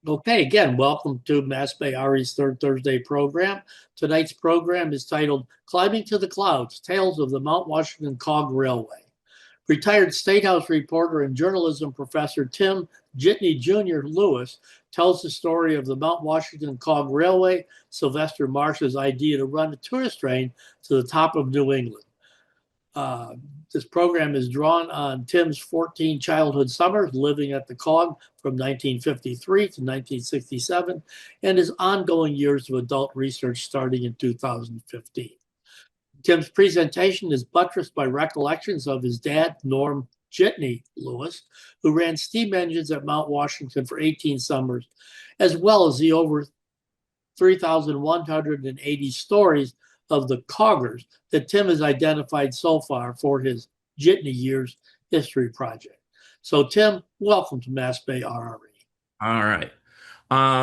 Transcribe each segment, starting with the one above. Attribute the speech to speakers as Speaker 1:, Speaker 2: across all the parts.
Speaker 1: Okay, again, welcome to Mass Bay RE's Third Thursday program. Tonight's program is titled Climbing to the Clouds, Tales of the Mount Washington Cog Railway. Retired statehouse reporter and journalism professor Tim Jitney Jr. Lewis tells the story of the Mount Washington Cog Railway, Sylvester Marsh's idea to run a tourist train to the top of New England. This program is drawn on Tim's 14 childhood summers living at the Cog from 1953 to 1967 and his ongoing years of adult research starting in 2015. Tim's presentation is buttressed by recollections of his dad, Norm Jitney Lewis, who ran steam engines at Mount Washington for 18 summers, as well as the over 3,180 stories of the Coggers that Tim has identified so far for his Jitney Years history project. So, Tim, welcome to Mass Bay RRE.
Speaker 2: All right.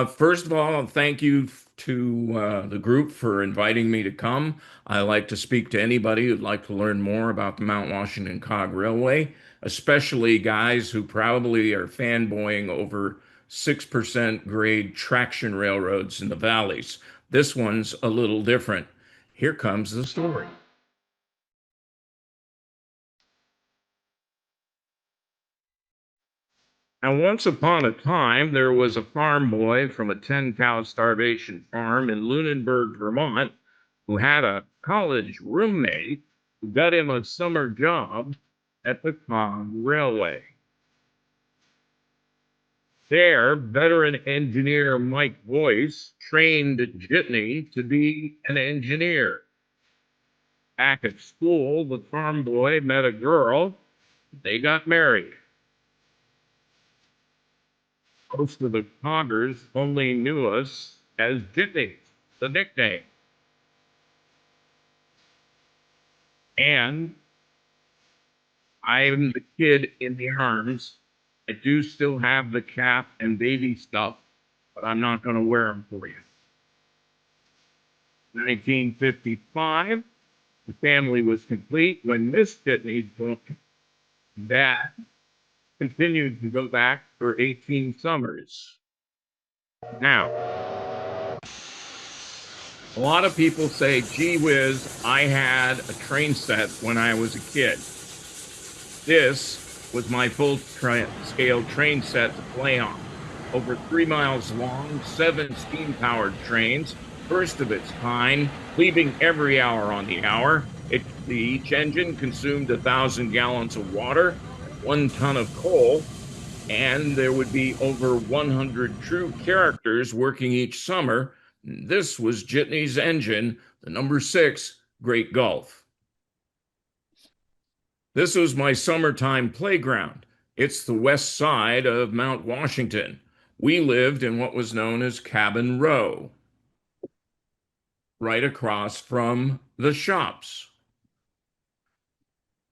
Speaker 2: First of all, thank you to the group for inviting me to come. I like to speak to anybody who'd like to learn more about the Mount Washington Cog Railway, especially guys who probably are fanboying over 6% grade traction railroads in the valleys. This one's a little different. Here comes the story. Now, once upon a time, there was a farm boy from a 10-cow starvation farm in Lunenburg, Vermont, who had a college roommate who got him a summer job at the Cog Railway. There, veteran engineer Mike Boyce trained Jitney to be an engineer. Back at school, the farm boy met a girl. They got married. Most of the Coggers only knew us as Jitney, the nickname. And I'm the kid in the arms. I do still have the cap and baby stuff, but I'm not going to wear them for you. 1955, the family was complete when Miss Jitney's book, Dad, continued to go back for 18 summers. Now, a lot of people say, gee whiz, I had a train set when I was a kid. This was my full-scale train set to play on. Over 3 miles long, 7 steam-powered trains, first of its kind, leaving every hour on the hour. Each engine consumed 1,000 gallons of water, 1 ton of coal, and there would be over 100 true characters working each summer. This was Jitney's engine, the number 6 Great Gulf. This was my summertime playground. It's the west side of Mount Washington. We lived in what was known as Cabin Row, right across from the shops.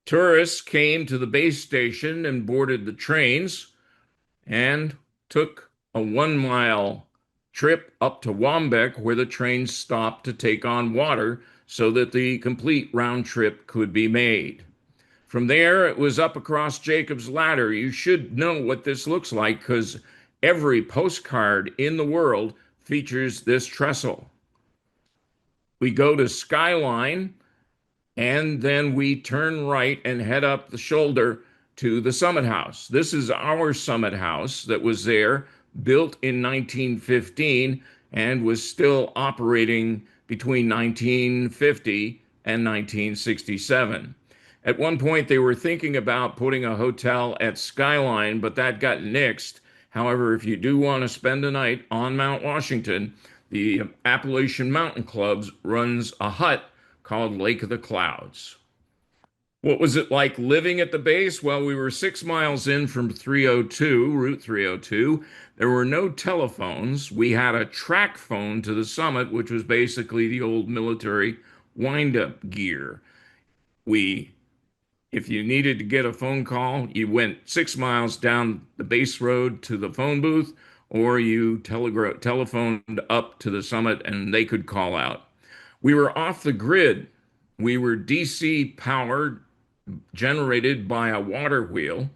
Speaker 2: Tourists came to the base station and boarded the trains and took a 1-mile trip up to Wambeck, where the trains stopped to take on water so that the complete round trip could be made. From there, it was up across Jacob's Ladder. You should know what this looks like because every postcard in the world features this trestle. We go to Skyline, and then we turn right and head up the shoulder to the Summit House. This is our Summit House that was there, built in 1915, and was still operating between 1950 and 1967. At one point, they were thinking about putting a hotel at Skyline, but that got nixed. However, if you do want to spend a night on Mount Washington, the Appalachian Mountain Clubs runs a hut called Lake of the Clouds. What was it like living at the base? Well, we were 6 miles in from Route 302. There were no telephones. We had a track phone to the summit, which was basically the old military wind-up gear. If you needed to get a phone call, you went 6 miles down the base road to the phone booth, or you telephoned up to the summit and they could call out. We were off the grid. We were DC powered, generated by a water wheel.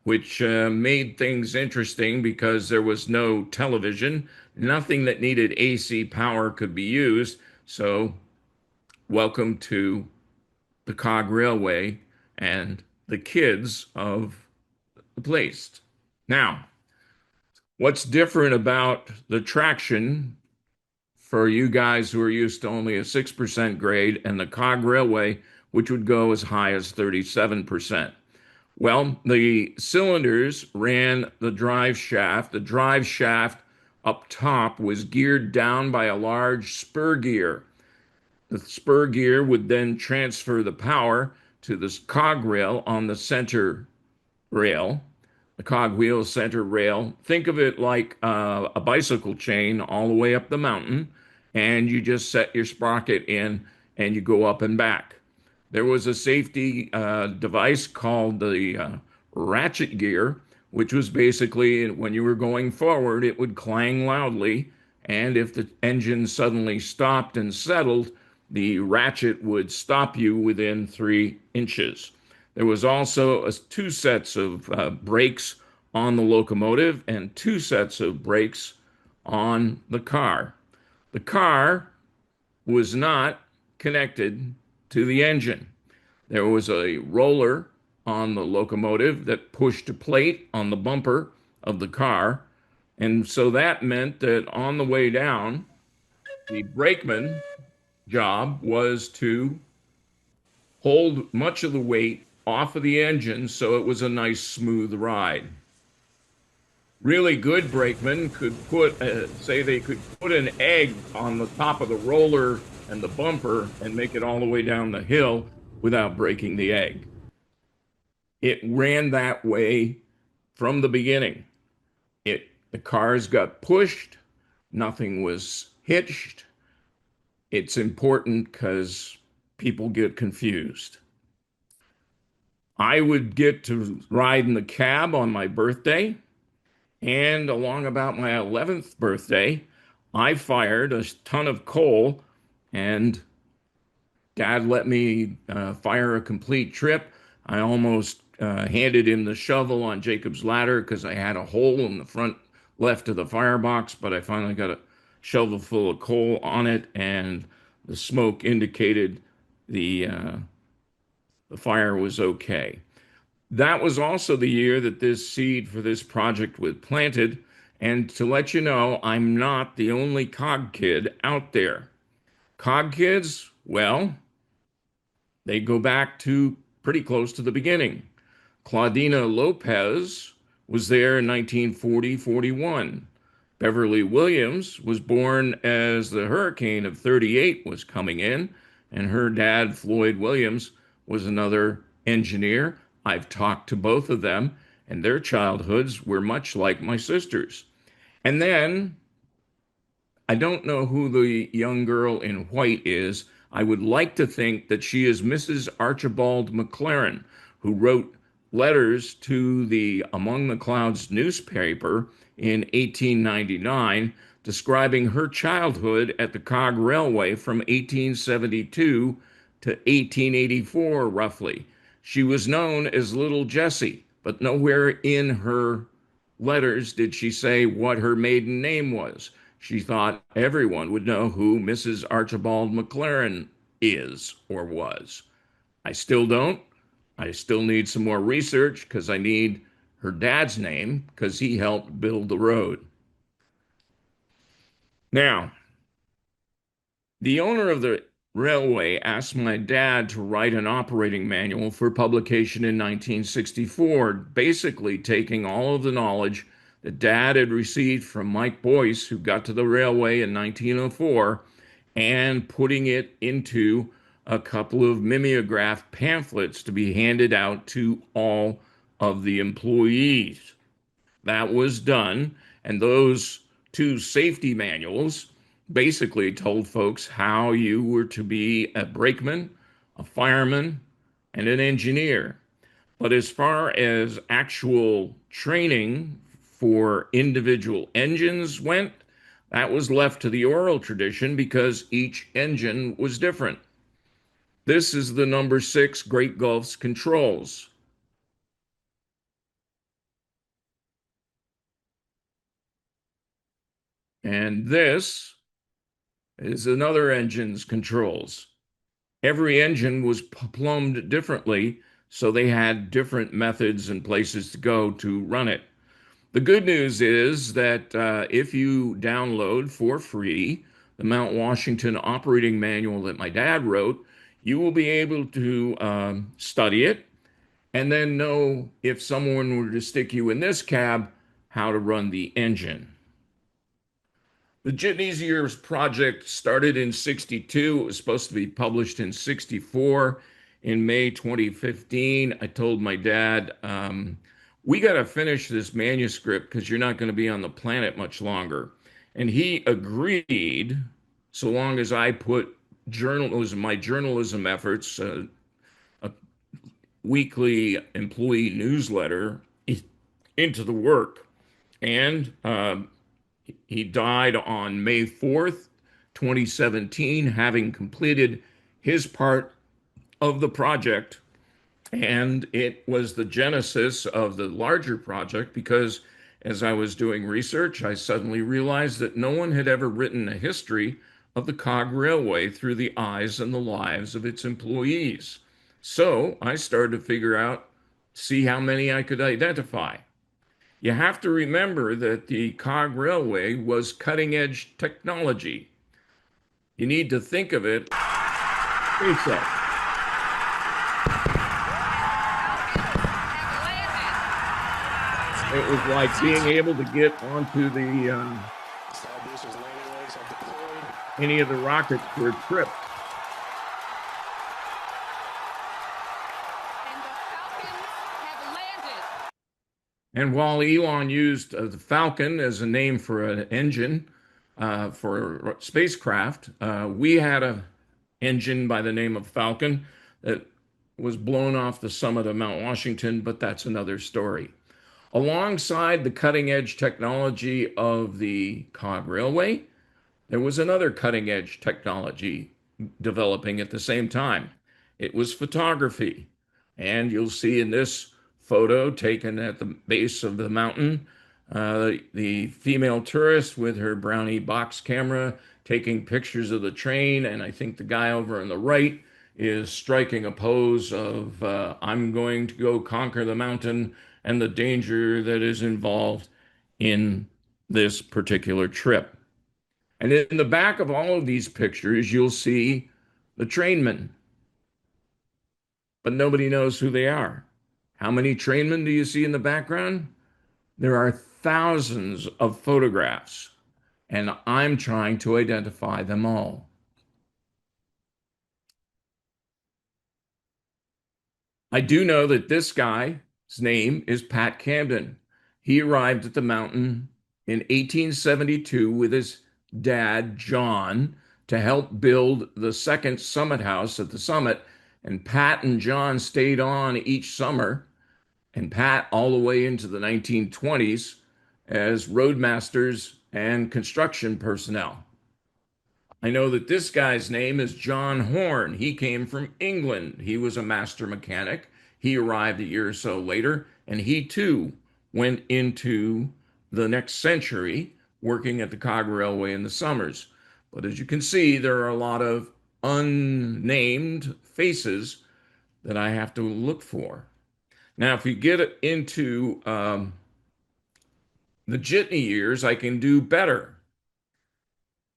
Speaker 2: which made things interesting because there was no television. Nothing that needed AC power could be used. So, welcome to the Cog Railway and the kids of the place. Now, what's different about the traction for you guys who are used to only a 6% grade and the Cog Railway, which would go as high as 37%? Well, the cylinders ran the drive shaft. The drive shaft up top was geared down by a large spur gear. The spur gear would then transfer the power to the cog rail on the center rail, the cogwheel center rail. Think of it like a bicycle chain all the way up the mountain, and you just set your sprocket in and you go up and back. There was a safety device called the ratchet gear, which was basically when you were going forward, it would clang loudly. And if the engine suddenly stopped and settled, the ratchet would stop you within 3 inches. There was also two sets of brakes on the locomotive and two sets of brakes on the car. The car was not connected to the engine. There was a roller on the locomotive that pushed a plate on the bumper of the car. And so that meant that on the way down, the brakeman job was to hold much of the weight off of the engine so it was a nice smooth ride. Really good brakemen could say they could put an egg on the top of the roller and the bumper and make it all the way down the hill without breaking the egg. It ran that way from the beginning. The cars got pushed, nothing was hitched. It's important because people get confused. I would get to ride in the cab on my birthday, and along about my 11th birthday, I fired a ton of coal, and Dad let me fire a complete trip. I almost handed him the shovel on Jacob's ladder because I had a hole in the front left of the firebox, but I finally got a shovel full of coal on it, and the smoke indicated the fire was okay. That was also the year that this seed for this project was planted. And to let you know, I'm not the only cog kid out there. Cog kids, well, they go back to pretty close to the beginning. Claudina Lopez was there in 1940-41. Beverly Williams was born as the hurricane of 38 was coming in, and her dad, Floyd Williams, was another engineer. I've talked to both of them, and their childhoods were much like my sister's. And then I don't know who the young girl in white is. I would like to think that she is Mrs. Archibald McLaren, who wrote letters to the Among the Clouds newspaper in 1899 describing her childhood at the Cog Railway from 1872 to 1884, roughly. She was known as Little Jessie, but nowhere in her letters did she say what her maiden name was. She thought everyone would know who Mrs. Archibald McLaren is or was. I still don't. I still need some more research because I need her dad's name because he helped build the road. Now, the owner of the railway asked my dad to write an operating manual for publication in 1964, basically taking all of the knowledge that Dad had received from Mike Boyce, who got to the railway in 1904, and putting it into a couple of mimeographed pamphlets to be handed out to all of the employees. That was done, and those two safety manuals basically told folks how you were to be a brakeman, a fireman, and an engineer. But as far as actual training for individual engines went, that was left to the oral tradition because each engine was different. This is the number 6 Great Gulf's controls. And this is another engine's controls. Every engine was plumbed differently, so they had different methods and places to go to run it. The good news is that if you download for free the Mount Washington operating manual that my dad wrote, you will be able to study it and then know if someone were to stick you in this cab, how to run the engine. The Jitney Years project started in 62. It was supposed to be published in 64. In May 2015, I told my dad, we got to finish this manuscript because you're not going to be on the planet much longer. And he agreed, so long as I put my journalism efforts, a weekly employee newsletter, into the work. And he died on May 4th, 2017, having completed his part of the project. And it was the genesis of the larger project because as I was doing research, I suddenly realized that no one had ever written a history of the Cog Railway through the eyes and the lives of its employees. So I started to figure out, see how many I could identify. You have to remember that the Cog Railway was cutting edge technology. You need to think of it. It was like being able to get onto the any of the rockets for a trip. And while Elon used the Falcon as a name for an engine for a spacecraft, we had an engine by the name of Falcon that was blown off the summit of Mount Washington, but that's another story. Alongside the cutting edge technology of the Cog Railway, there was another cutting edge technology developing at the same time. It was photography. And you'll see in this photo taken at the base of the mountain, the female tourist with her brownie box camera taking pictures of the train. And I think the guy over on the right is striking a pose of, I'm going to go conquer the mountain and the danger that is involved in this particular trip. And in the back of all of these pictures, you'll see the trainmen, but nobody knows who they are. How many trainmen do you see in the background? There are thousands of photographs, and I'm trying to identify them all. I do know that this guy's name is Pat Camden. He arrived at the mountain in 1872 with his dad, John, to help build the second summit house at the summit. And Pat and John stayed on each summer, and Pat all the way into the 1920s as roadmasters and construction personnel. I know that this guy's name is John Horn. He came from England. He was a master mechanic. He arrived a year or so later, and he too went into the next century working at the Cog Railway in the summers. But as you can see, there are a lot of unnamed faces that I have to look for. Now, if you get into the Jitney years, I can do better.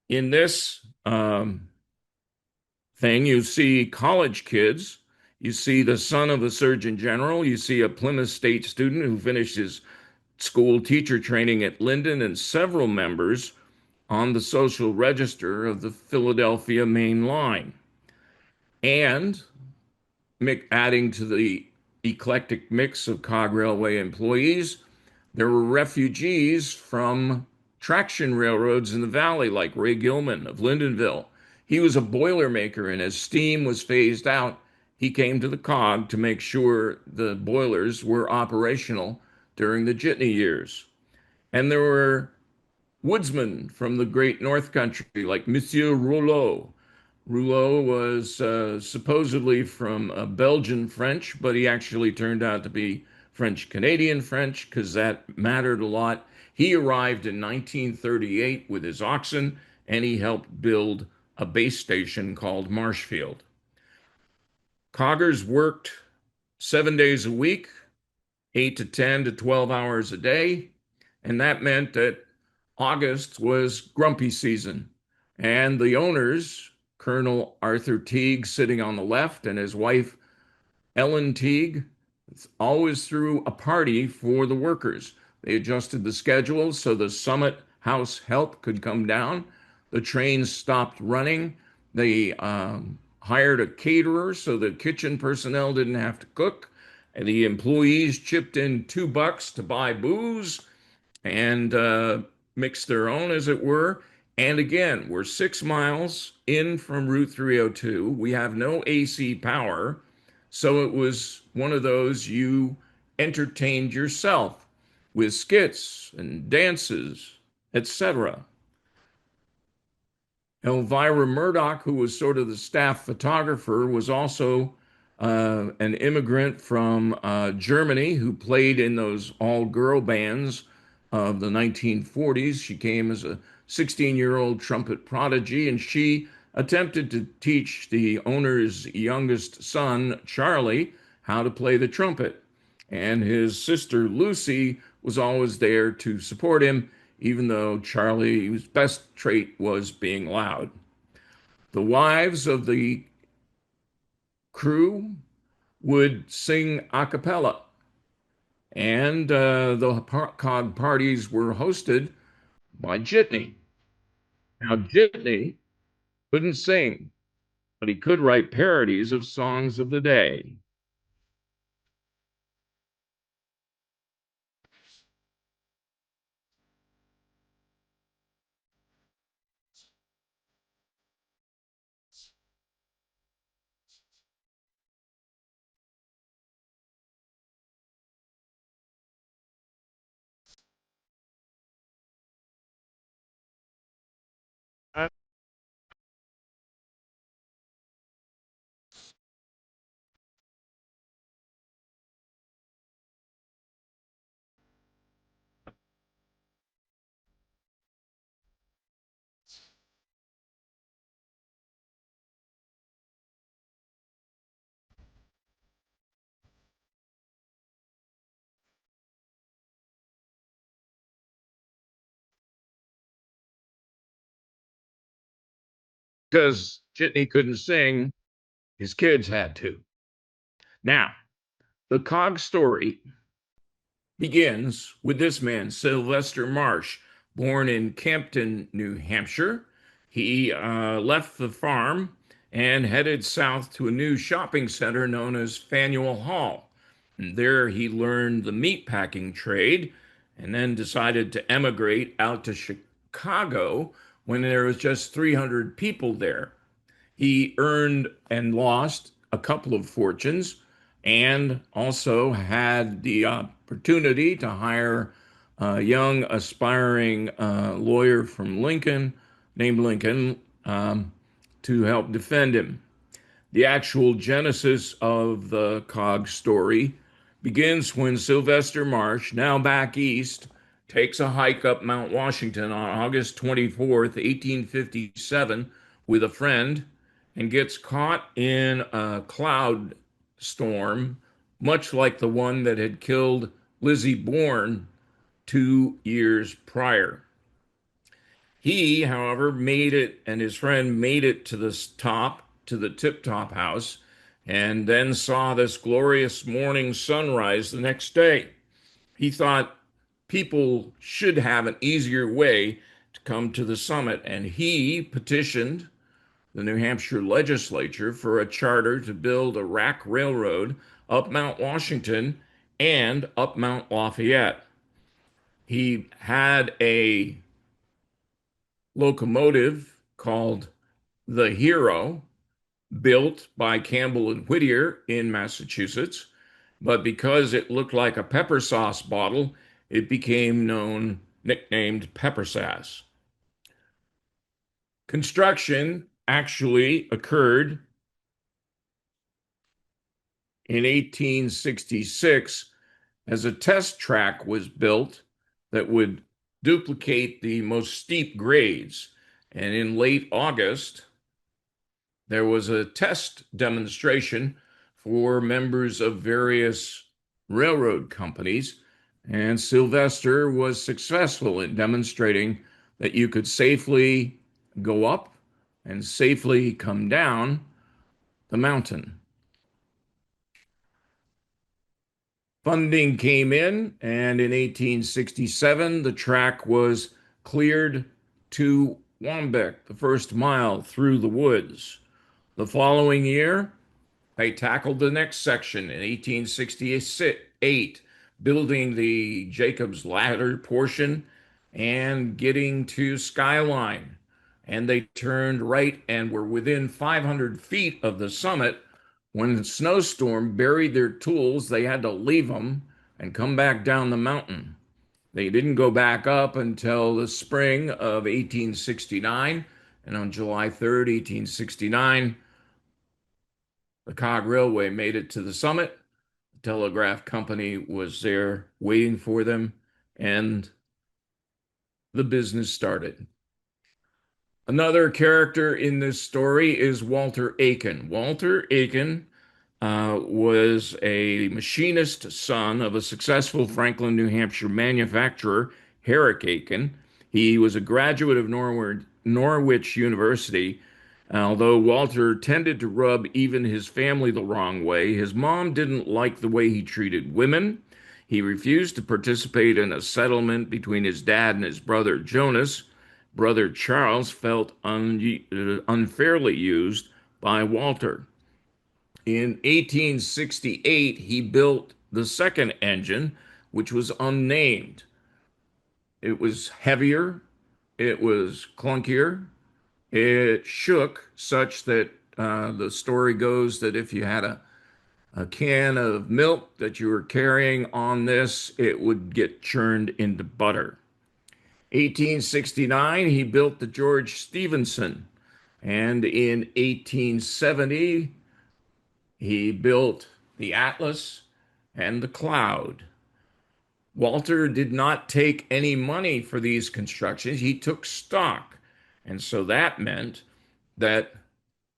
Speaker 2: In this thing, you see college kids, you see the son of the Surgeon General, you see a Plymouth State student who finished his school teacher training at Linden, and several members on the social register of the Philadelphia Main Line. And adding to the eclectic mix of Cog Railway employees, there were refugees from traction railroads in the valley, like Ray Gilman of Lyndonville. He was a boilermaker, and as steam was phased out, he came to the Cog to make sure the boilers were operational during the Jitney years. And there were woodsmen from the great North Country, like Monsieur Rouleau. Rouleau was supposedly from Belgian French, but he actually turned out to be French Canadian French because that mattered a lot. He arrived in 1938 with his oxen, and he helped build a base station called Marshfield. Coggers worked 7 days a week, 8 to 10 to 12 hours a day, and that meant that August was grumpy season. And the owners, Colonel Arthur Teague sitting on the left and his wife Ellen Teague, always threw a party for the workers. They adjusted the schedule so the Summit House help could come down. The trains stopped running. They hired a caterer so the kitchen personnel didn't have to cook. And the employees chipped in $2 to buy booze and mix their own, as it were. And again, we're 6 miles in from Route 302. We have no AC power. So it was one of those you entertained yourself with skits and dances, etc. Elvira Murdoch, who was sort of the staff photographer, was also an immigrant from Germany who played in those all-girl bands of the 1940s. She came as a 16-year-old trumpet prodigy, and she attempted to teach the owner's youngest son, Charlie, how to play the trumpet. And his sister, Lucy, was always there to support him, even though Charlie's best trait was being loud. The wives of the crew would sing a cappella, and the cog parties were hosted by Jitney. Now, Jitney couldn't sing, but he could write parodies of songs of the day. Because Jitney couldn't sing, his kids had to. Now, the Cog story begins with this man, Sylvester Marsh, born in Campton, New Hampshire. He left the farm and headed south to a new shopping center known as Faneuil Hall. And there he learned the meatpacking trade and then decided to emigrate out to Chicago when there was just 300 people there. He earned and lost a couple of fortunes and also had the opportunity to hire a young, aspiring lawyer from Lincoln, named Lincoln, to help defend him. The actual genesis of the Cog story begins when Sylvester Marsh, now back east, takes a hike up Mount Washington on August 24th, 1857, with a friend and gets caught in a cloud storm, much like the one that had killed Lizzie Bourne 2 years prior. He, however, made it, and his friend made it to the top, to the tip-top house, and then saw this glorious morning sunrise the next day. He thought people should have an easier way to come to the summit, and he petitioned the New Hampshire legislature for a charter to build a rack railroad up Mount Washington and up Mount Lafayette. He had a locomotive called the Hero, built by Campbell and Whittier in Massachusetts, but because it looked like a pepper sauce bottle, it became nicknamed Pepper Sass. Construction actually occurred in 1866 as a test track was built that would duplicate the most steep grades. And in late August, there was a test demonstration for members of various railroad companies, and Sylvester was successful in demonstrating that you could safely go up and safely come down the mountain. Funding came in, and in 1867, the track was cleared to Wambeck, the first mile through the woods. The following year, they tackled the next section in 1868, building the Jacob's Ladder portion and getting to Skyline. And they turned right and were within 500 feet of the summit. When the snowstorm buried their tools, they had to leave them and come back down the mountain. They didn't go back up until the spring of 1869, and on July 3rd, 1869, the Cog Railway made it to the summit. The telegraph company was there waiting for them, and the business started. Another character in this story is Walter Aiken. Walter Aiken was a machinist son of a successful Franklin, New Hampshire manufacturer, Herrick Aiken. He was a graduate of Norwich University. Although Walter tended to rub even his family the wrong way, his mom didn't like the way he treated women. He refused to participate in a settlement between his dad and his brother Jonas. Brother Charles felt unfairly used by Walter. In 1868, he built the second engine, which was unnamed. It was heavier, it was clunkier, it shook such that the story goes that if you had a can of milk that you were carrying on this, it would get churned into butter. 1869, he built the George Stephenson, and in 1870, he built the Atlas and the Cloud. Walter did not take any money for these constructions. He took stock. And so that meant that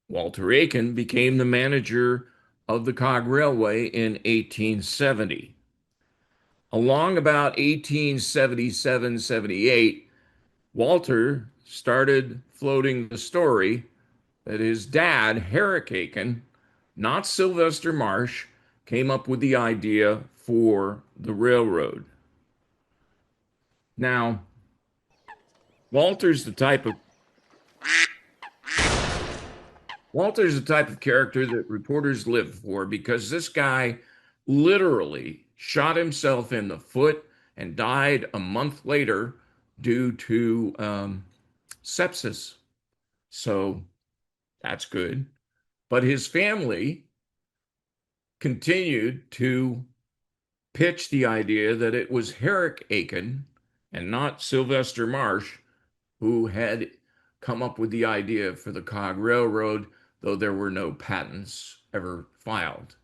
Speaker 2: Walter Aiken became the manager of the Cog Railway in 1870. Along about 1877-78, Walter started floating the story that his dad, Herrick Aiken, not Sylvester Marsh, came up with the idea for the railroad. Now, Walter's the type of Walter's the type of character that reporters live for because this guy literally shot himself in the foot and died a month later due to sepsis. So that's good. But his family continued to pitch the idea that it was Herrick Aiken and not Sylvester Marsh who had come up with the idea for the Cog Railroad, though there were no patents ever filed.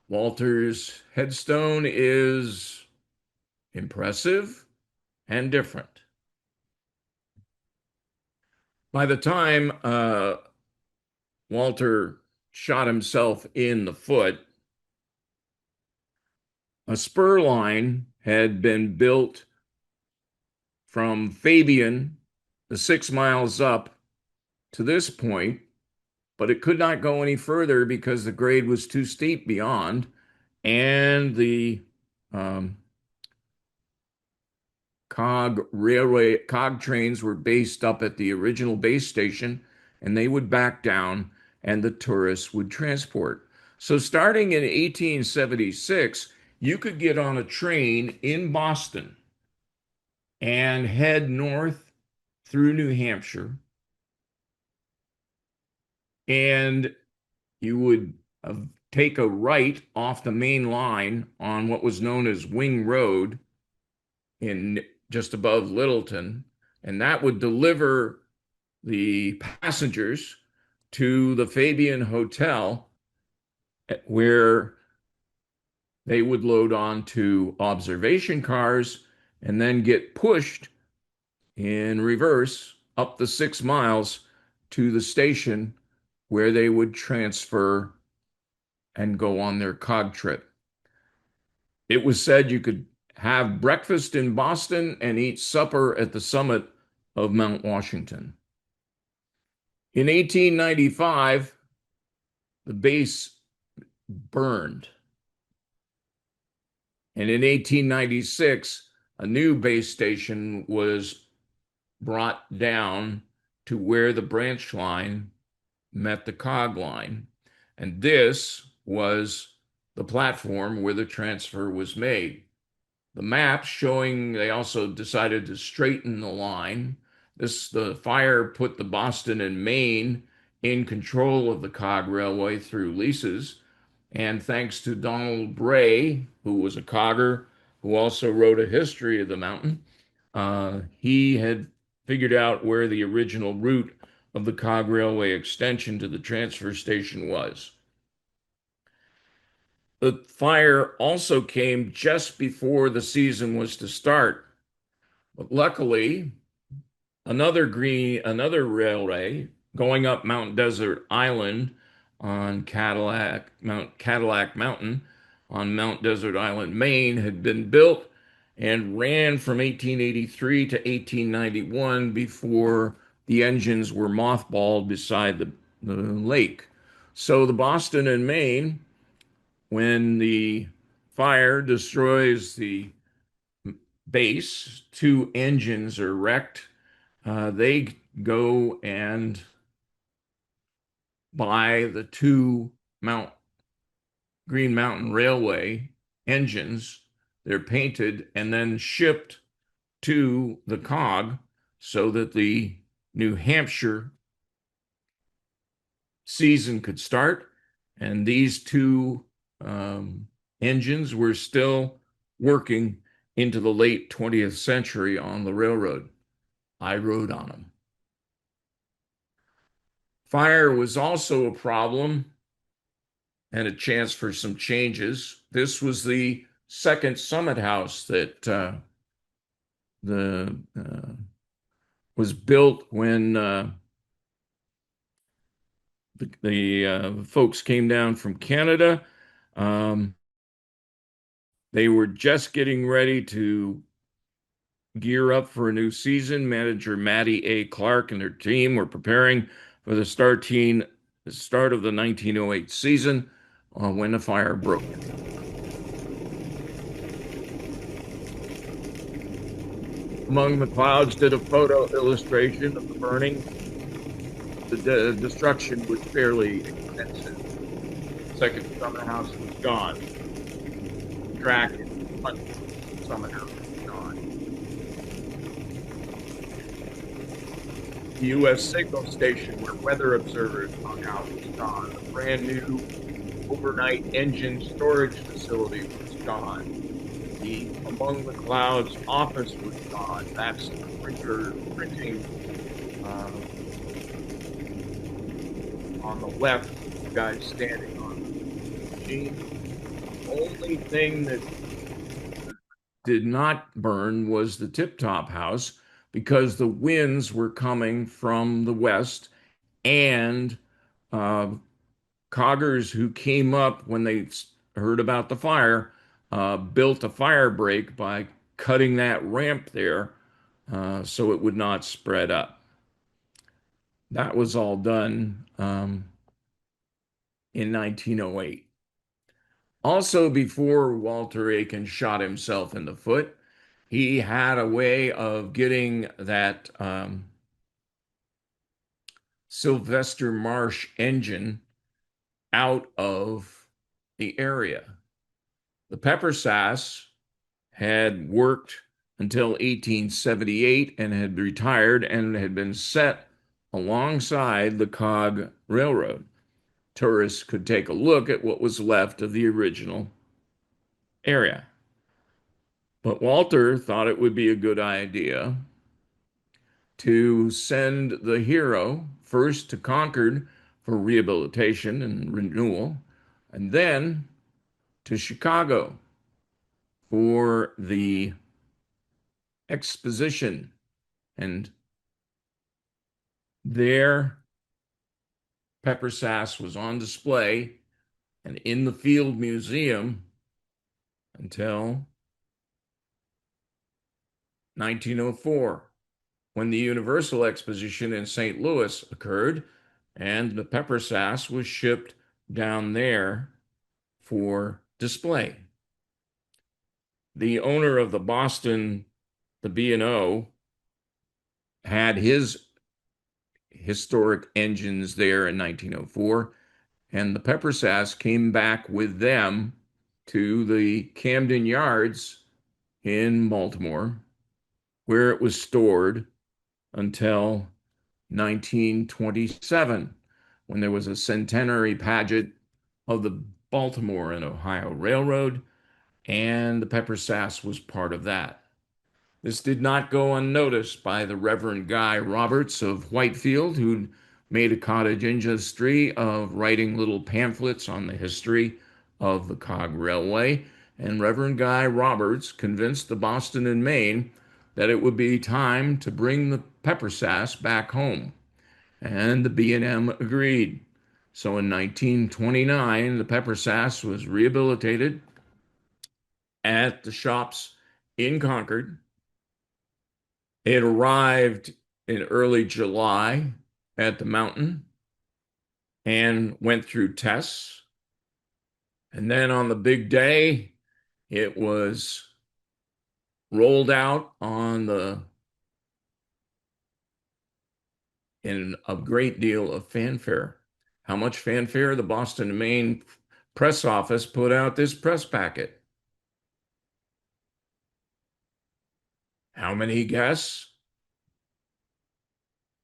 Speaker 2: Walter's headstone is impressive and different. By the time Walter shot himself in the foot, a spur line had been built from Fabian, the 6 miles up to this point, but it could not go any further because the grade was too steep beyond, and the Cog Railway, Cog trains were based up at the original base station, and they would back down, and the tourists would transport. So starting in 1876, you could get on a train in Boston and head north through New Hampshire, and you would take a right off the main line on what was known as Wing Road in just above Littleton, and that would deliver the passengers to the Fabian Hotel, where they would load on to observation cars and then get pushed in reverse up the 6 miles to the station where they would transfer and go on their cog trip. It was said you could have breakfast in Boston and eat supper at the summit of Mount Washington. In 1895, the base burned. And in 1896, a new base station was brought down to where the branch line met the cog line. And this was the platform where the transfer was made. The map showing they also decided to straighten the line. The fire put the Boston and Maine in control of the Cog Railway through leases. And thanks to Donald Bray, who was a cogger, who also wrote a history of the mountain, he had figured out where the original route of the Cog Railway extension to the transfer station was. The fire also came just before the season was to start. But luckily, another railway going up Mount Desert Island on Mount Cadillac Mountain on Mount Desert Island, Maine, had been built and ran from 1883 to 1891 before the engines were mothballed beside the lake. So the Boston and Maine, when the fire destroys the base, two engines are wrecked. They go and buy the two Green Mountain Railway engines. They're painted and then shipped to the cog so that the New Hampshire season could start. And these two engines were still working into the late 20th century on the railroad. I rode on them. Fire was also a problem and a chance for some changes. This was the second Summit House that was built when the folks came down from Canada. They were just getting ready to gear up for a new season. Manager Matty A. Clark and their team were preparing for the start of the 1908 season when the fire broke. Among the Clouds did a photo illustration of the burning. The destruction was fairly extensive. Second Summit House was gone. The track in front of the Summit House was gone. The U.S. signal station where weather observers hung out was gone. The brand new overnight engine storage facility was gone. The Among the Clouds office was gone. That's the printing on the left, the guy standing on the machine. The only thing that did not burn was the tip-top house because the winds were coming from the west, and Coggers who came up when they heard about the fire built a fire break by cutting that ramp there so it would not spread up. That was all done in 1908. Also, before Walter Aiken shot himself in the foot, he had a way of getting that Sylvester Marsh engine out of the area. The Pepper Sass had worked until 1878 and had retired and had been set alongside the Cog Railroad. Tourists could take a look at what was left of the original area. But Walter thought it would be a good idea to send the hero first to Concord for rehabilitation and renewal, and then to Chicago for the exposition And there, pepper sass was on display and in the Field Museum until 1904, when the Universal Exposition in St. Louis occurred, and the pepper sass was shipped down there for display. The owner of the Boston, the B&O, had his historic engines there in 1904, and the pepper sass came back with them to the Camden Yards in Baltimore, where it was stored until 1927, when there was a centenary pageant of the Baltimore and Ohio Railroad, and the pepper sass was part of that. This did not go unnoticed by the Reverend Guy Roberts of Whitefield, who made a cottage industry of writing little pamphlets on the history of the Cog Railway. And Reverend Guy Roberts convinced the Boston and Maine that it would be time to bring the pepper sass back home. And the B&M agreed. So in 1929, the pepper sass was rehabilitated at the shops in Concord. It arrived in early July at the mountain and went through tests. And then on the big day, it was rolled out in a great deal of fanfare. How much fanfare? The Boston and Maine press office put out this press packet. How many guests?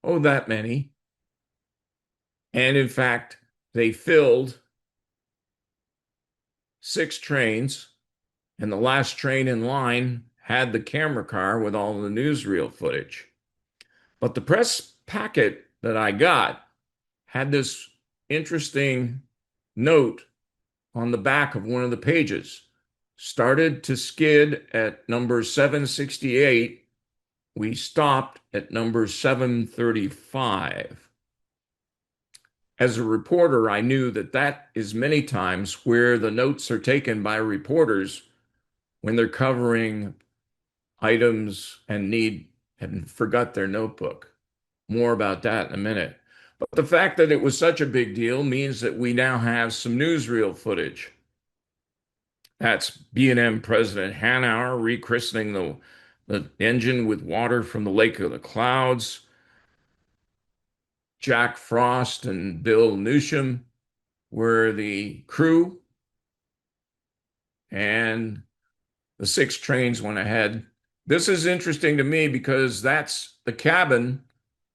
Speaker 2: Oh, that many. And in fact, they filled 6 trains, and the last train in line had the camera car with all the newsreel footage. But the press packet that I got had this interesting note on the back of one of the pages. Started to skid at number 768. We stopped at number 735. As a reporter, I knew that that is many times where the notes are taken by reporters when they're covering items and forgot their notebook. More about that in a minute. But the fact that it was such a big deal means that we now have some newsreel footage. That's B&M President Hanauer rechristening the engine with water from the Lake of the Clouds. Jack Frost and Bill Newsham were the crew, and the 6 trains went ahead. This is interesting to me because that's the cabin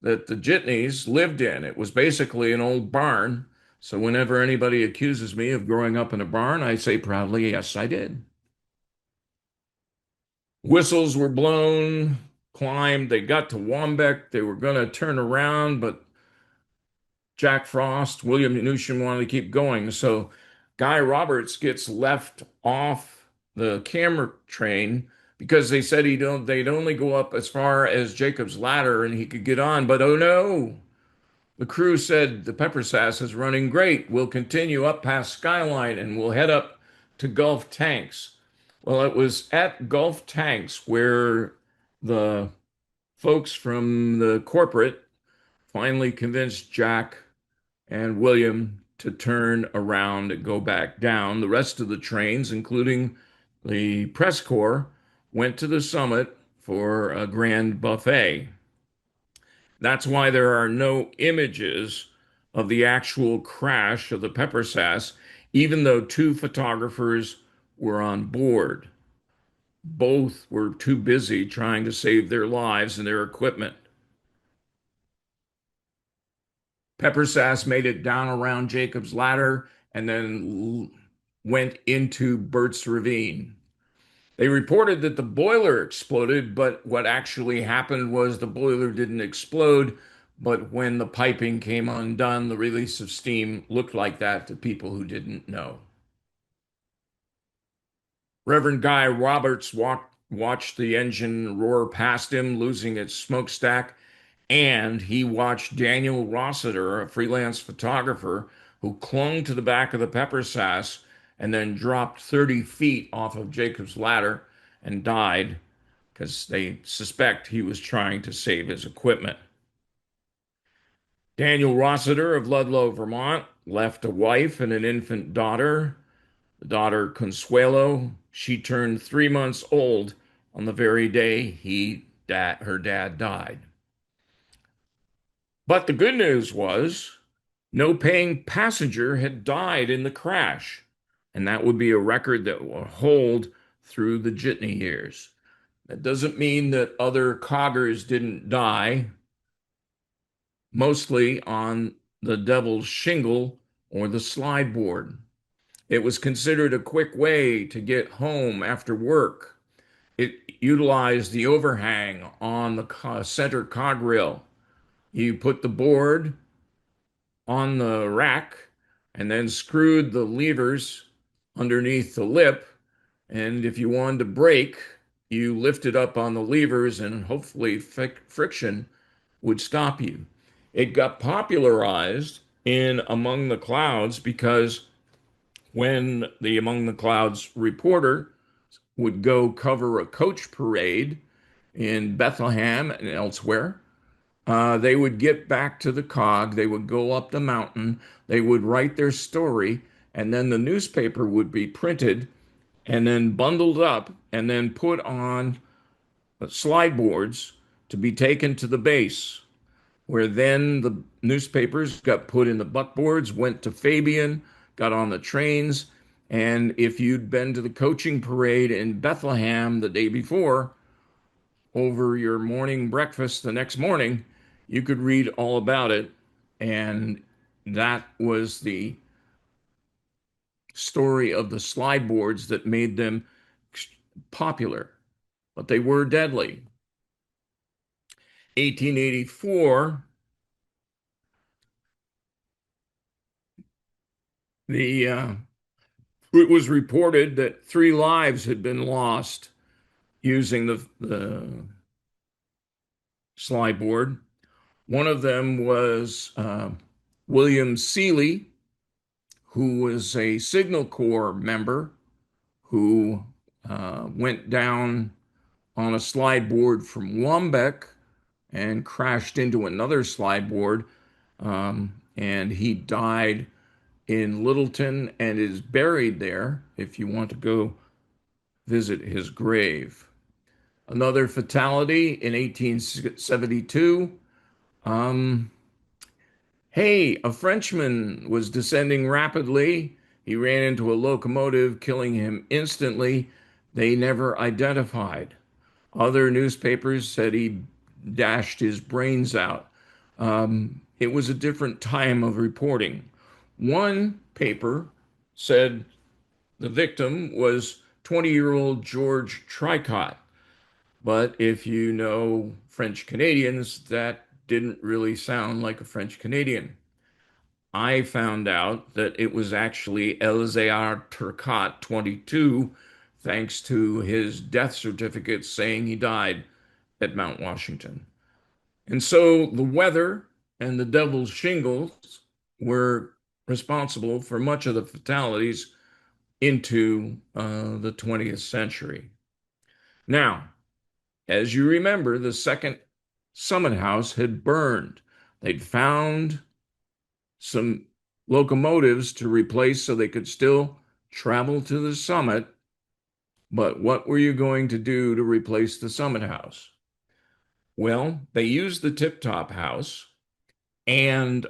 Speaker 2: that the Jitneys lived in. It was basically an old barn. So whenever anybody accuses me of growing up in a barn, I say proudly, yes, I did. Whistles were blown, climbed. They got to Wambeck. They were going to turn around, but Jack Frost, William Newsham wanted to keep going. So Guy Roberts gets left off the camera train because they said they'd only go up as far as Jacob's Ladder and he could get on. But oh no, the crew said the pepper sass is running great. We'll continue up past Skyline and we'll head up to Gulf Tanks. Well, it was at Gulf Tanks where the folks from the corporate finally convinced Jack and William to turn around and go back down. The rest of the trains, including the press corps, went to the summit for a grand buffet. That's why there are no images of the actual crash of the pepper sass, even though 2 photographers were on board. Both were too busy trying to save their lives and their equipment. Pepper sass made it down around Jacob's Ladder and then went into Burt's Ravine. They reported that the boiler exploded, but what actually happened was the boiler didn't explode, but when the piping came undone, the release of steam looked like that to people who didn't know. Reverend Guy Roberts walked watched the engine roar past him, losing its smokestack, and he watched Daniel Rossiter, a freelance photographer, who clung to the back of the pepper sass and then dropped 30 feet off of Jacob's ladder and died because they suspect he was trying to save his equipment. Daniel Rossiter of Ludlow, Vermont, left a wife and an infant daughter. The daughter, Consuelo, she turned 3 months old on the very day her dad died. But the good news was no paying passenger had died in the crash, and that would be a record that will hold through the Jitney years. That doesn't mean that other Coggers didn't die, mostly on the Devil's Shingle or the slide board. It was considered a quick way to get home after work. It utilized the overhang on the center cog rail. You put the board on the rack and then screwed the levers underneath the lip. And if you wanted to brake, you lifted up on the levers and hopefully friction would stop you. It got popularized in Among the Clouds because when the Among the Clouds reporter would go cover a coach parade in Bethlehem and elsewhere, they would get back to the cog, they would go up the mountain, they would write their story, and then the newspaper would be printed and then bundled up and then put on slide boards to be taken to the base, where then the newspapers got put in the buckboards, went to Fabian, got on the trains, and if you'd been to the coaching parade in Bethlehem the day before, over your morning breakfast the next morning, you could read all about it. And that was the story of the slide boards that made them popular, but they were deadly. 1884, it was reported that 3 lives had been lost using the slide board. One of them was William Seeley, who was a Signal Corps member who went down on a slide board from Wambeck and crashed into another slide board. And he died in Littleton and is buried there if you want to go visit his grave. Another fatality in 1872. Hey, a Frenchman was descending rapidly. He ran into a locomotive, killing him instantly. They never identified. Other newspapers said he dashed his brains out. It was a different time of reporting. One paper said the victim was 20-year-old George Tricott. But if you know French Canadians, that didn't really sound like a French Canadian. I found out that it was actually Elzéar Turcotte, 22, thanks to his death certificate saying he died at Mount Washington. And so the weather and the Devil's Shingles were responsible for much of the fatalities into the 20th century. Now, as you remember, the second Summit House had burned. They'd found some locomotives to replace so they could still travel to the summit. But what were you going to do to replace the Summit House? Well, they used the Tip Top House, and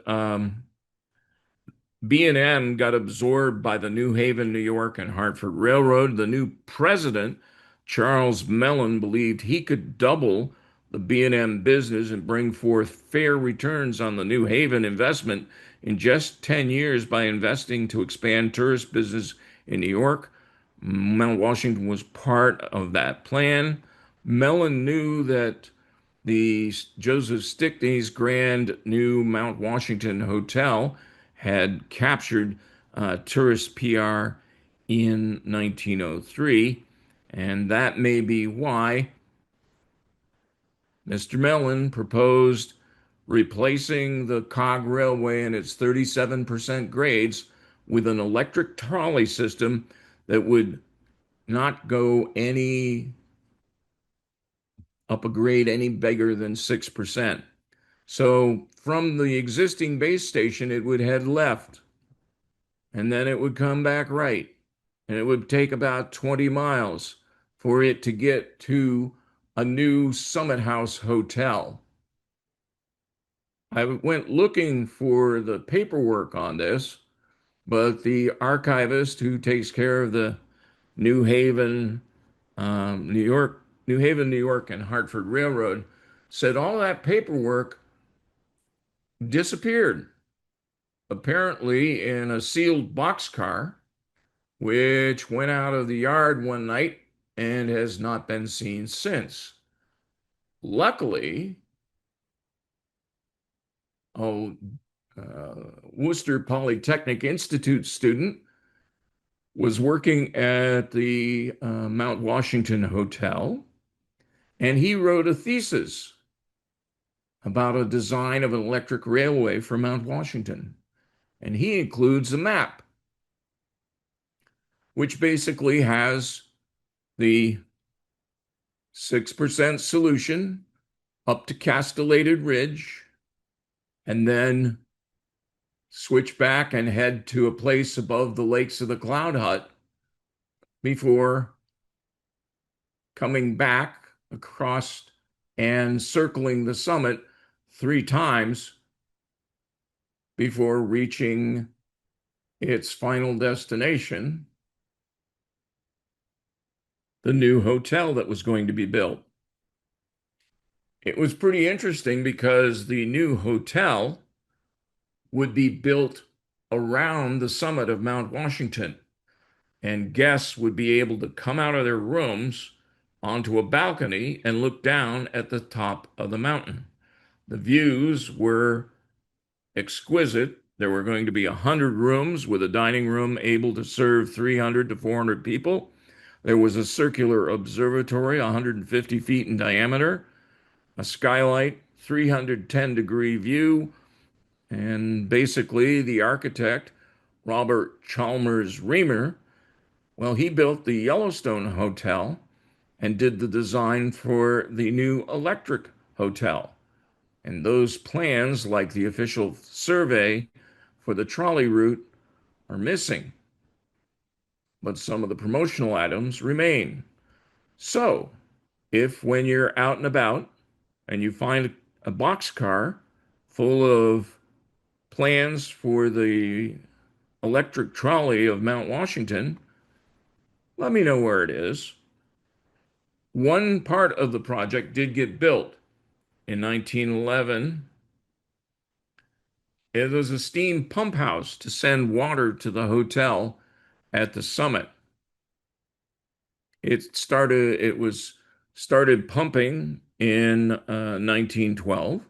Speaker 2: B&M got absorbed by the New Haven, New York and Hartford Railroad. The new president, Charles Mellon, believed he could double the B&M business and bring forth fair returns on the New Haven investment in just 10 years by investing to expand tourist business in New York. Mount Washington was part of that plan. Mellon knew that the Joseph Stickney's grand new Mount Washington Hotel had captured tourist PR in 1903, And that may be why Mr. Mellon proposed replacing the Cog Railway and its 37% grades with an electric trolley system that would not go any up a grade any bigger than 6%. So from the existing base station, it would head left and then it would come back right. And it would take about 20 miles for it to get to a new Summit House hotel. I went looking for the paperwork on this, but the archivist who takes care of the New Haven, New Haven, New York, and Hartford Railroad said all that paperwork disappeared, apparently in a sealed boxcar, which went out of the yard one night and has not been seen since. Luckily, a Worcester Polytechnic Institute student was working at the Mount Washington Hotel, and he wrote a thesis about a design of an electric railway for Mount Washington. And he includes a map, which basically has the 6% solution up to Castellated Ridge, and then switch back and head to a place above the lakes of the Cloud Hut before coming back across and circling the summit 3 times before reaching its final destination, the new hotel that was going to be built. It was pretty interesting because the new hotel would be built around the summit of Mount Washington, and guests would be able to come out of their rooms onto a balcony and look down at the top of the mountain. The views were exquisite. There were going to be 100 rooms with a dining room able to serve 300 to 400 people. There was a circular observatory 150 feet in diameter, a skylight, 310-degree view, and basically the architect, Robert Chalmers Reamer, well, he built the Yellowstone Hotel and did the design for the new electric hotel. And those plans, like the official survey for the trolley route, are missing. But some of the promotional items remain. So, if when you're out and about and you find a boxcar full of plans for the electric trolley of Mount Washington, let me know where it is. One part of the project did get built in 1911. It was a steam pump house to send water to the hotel at the summit. It was started pumping in 1912,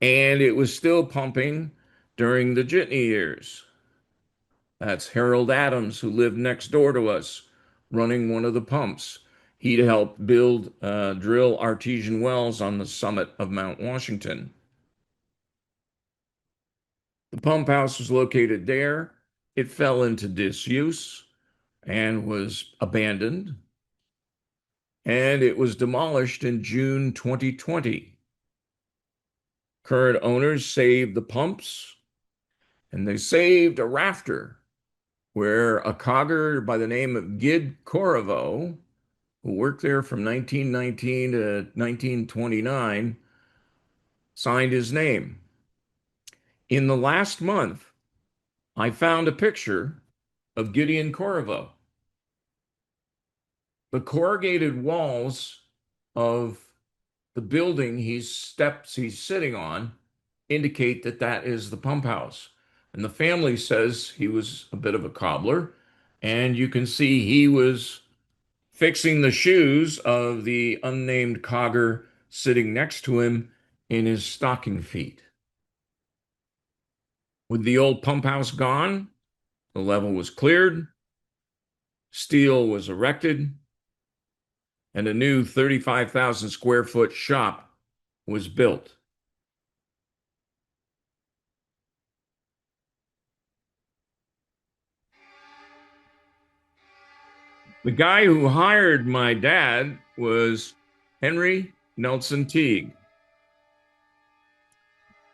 Speaker 2: and it was still pumping during the Jitney years. That's Harold Adams, who lived next door to us, running one of the pumps. He'd helped drill artesian wells on the summit of Mount Washington. The pump house was located there. It fell into disuse and was abandoned. And it was demolished in June 2020. Current owners saved the pumps, and they saved a rafter where a cogger by the name of Gid Corriveau, who worked there from 1919 to 1929, signed his name. In the last month, I found a picture of Gideon Corriveau. The corrugated walls of the building he's sitting on indicate that that is the pump house. And the family says he was a bit of a cobbler, and you can see he was fixing the shoes of the unnamed cogger sitting next to him in his stocking feet. With the old pump house gone, the level was cleared, steel was erected, and a new 35,000 square foot shop was built. The guy who hired my dad was Henry Nelson Teague.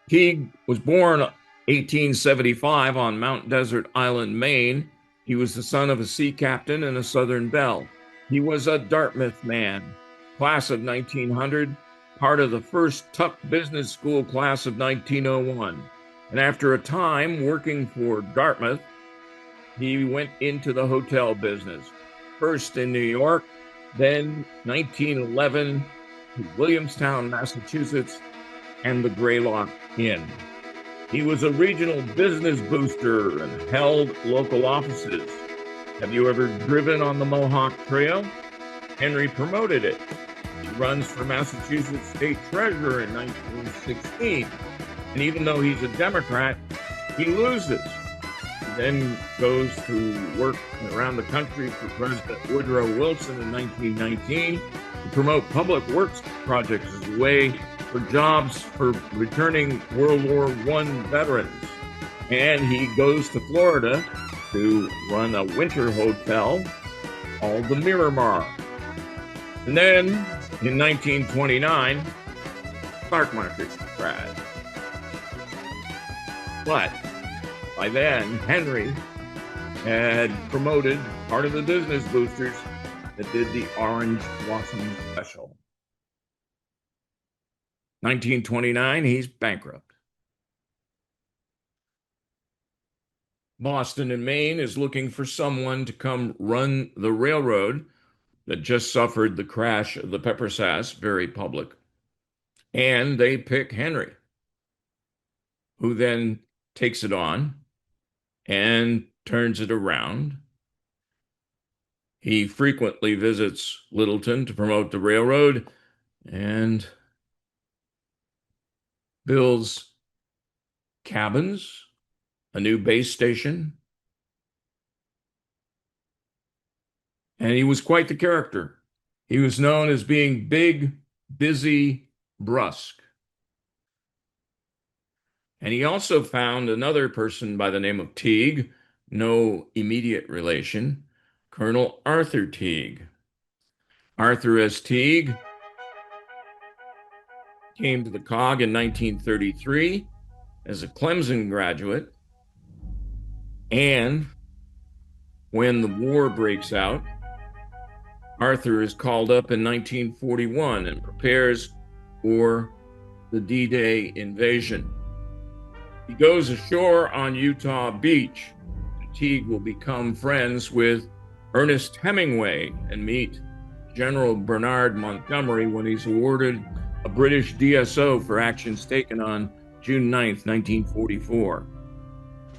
Speaker 2: Teague was born 1875 on Mount Desert Island, Maine. He was the son of a sea captain and a Southern belle. He was a Dartmouth man, class of 1900, part of the first Tuck Business School class of 1901. And after a time working for Dartmouth, he went into the hotel business, first in New York, then 1911 to Williamstown, Massachusetts, and the Greylock Inn. He was a regional business booster and held local offices. Have you ever driven on the Mohawk Trail? Henry promoted it. He runs for Massachusetts State Treasurer in 1916. And even though he's a Democrat, he loses. He then goes to work around the country for President Woodrow Wilson in 1919 to promote public works projects as a way for jobs for returning World War I veterans. And he goes to Florida to run a winter hotel called the Miramar. And then in 1929, stock market crashed. But by then, Henry had promoted part of the business boosters that did the Orange Blossom Special. 1929, he's bankrupt. Boston and Maine is looking for someone to come run the railroad that just suffered the crash of the Peppersass, very public. And they pick Henry, who then takes it on and turns it around. He frequently visits Littleton to promote the railroad and builds cabins, a new base station. And he was quite the character. He was known as being big, busy, brusque. And he also found another person by the name of Teague, no immediate relation, Colonel Arthur Teague. Arthur S. Teague came to the Cog in 1933 as a Clemson graduate. And when the war breaks out, Arthur is called up in 1941 and prepares for the D-Day invasion. He goes ashore on Utah Beach. Teague will become friends with Ernest Hemingway and meet General Bernard Montgomery when he's awarded a British DSO for actions taken on June 9th, 1944.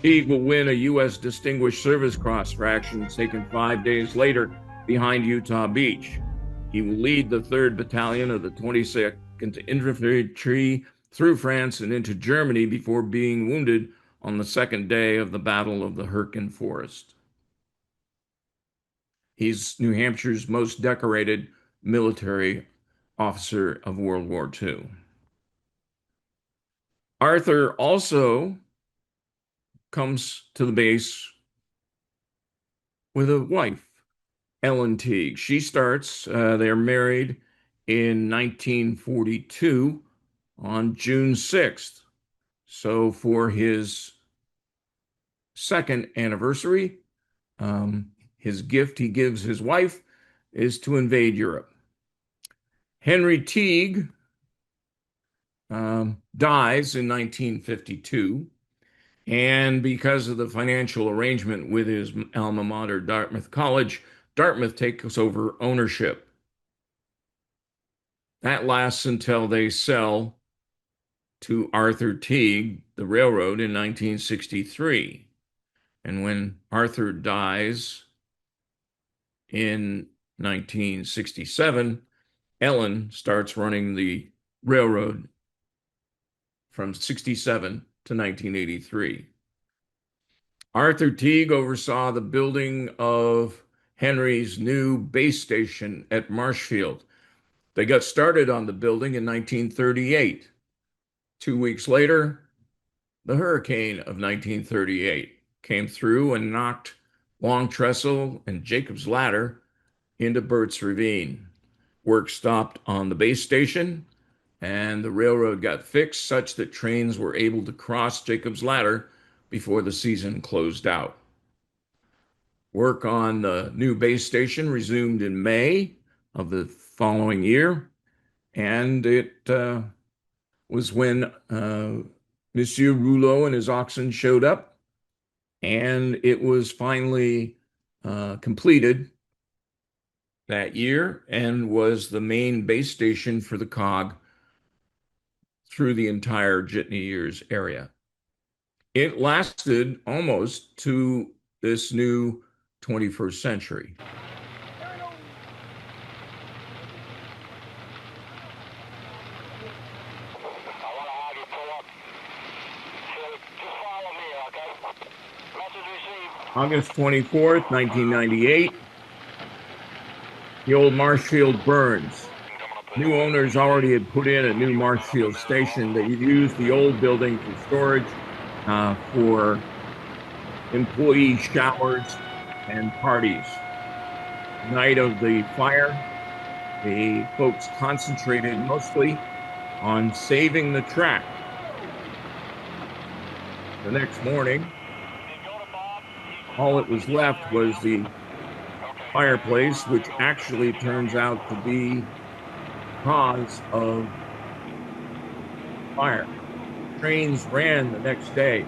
Speaker 2: Teague will win a U.S. Distinguished Service Cross for actions taken 5 days later behind Utah Beach. He will lead the 3rd Battalion of the 22nd Infantry through France and into Germany before being wounded on the 2nd day of the Battle of the Hurtgen Forest. He's New Hampshire's most decorated military officer of World War II. Arthur also comes to the base with a wife, Ellen Teague. She starts, they're married in 1942 on June 6th. So for his 2nd anniversary, his gift he gives his wife is to invade Europe. Henry Teague dies in 1952. And because of the financial arrangement with his alma mater, Dartmouth College, Dartmouth takes over ownership. That lasts until they sell to Arthur Teague the railroad in 1963. And when Arthur dies in 1967, Ellen starts running the railroad from 67 to 1983. Arthur Teague oversaw the building of Henry's new base station at Marshfield. They got started on the building in 1938. 2 weeks later, the hurricane of 1938 came through and knocked Long Trestle and Jacob's Ladder into Burt's Ravine. Work stopped on the base station, and the railroad got fixed such that trains were able to cross Jacob's Ladder before the season closed out. Work on the new base station resumed in May of the following year, and it was when Monsieur Rouleau and his oxen showed up, and it was finally completed that year and was the main base station for the Cog through the entire Jitney Years area. It lasted almost to this new 21st century. August 24th, 1998, the old Marshfield burns. New owners already had put in a new Marshfield station that used the old building for storage for employee showers and parties. The night of the fire, the folks concentrated mostly on saving the track. The next morning, all that was left was the fireplace, which actually turns out to be the cause of fire. Trains ran the next day,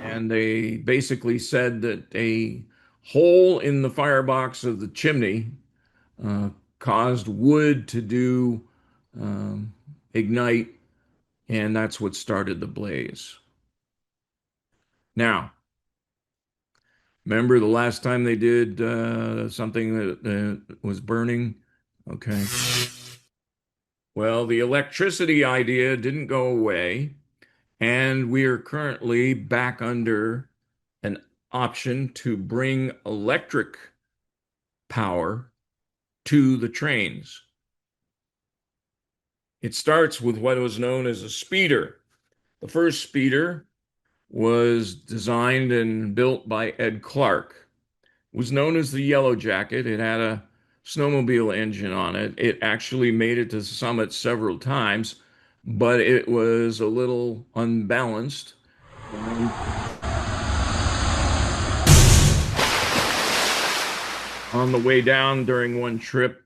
Speaker 2: and they basically said that a hole in the firebox of the chimney caused wood to ignite, and that's what started the blaze. Now, remember the last time they did something that was burning? Okay. Well, the electricity idea didn't go away, and we are currently back under an option to bring electric power to the trains. It starts with what was known as a speeder. The first speeder was designed and built by Ed Clark. It was known as the Yellow Jacket. It had a snowmobile engine on it. It actually made it to the summit several times, but it was a little unbalanced. On the way down during one trip,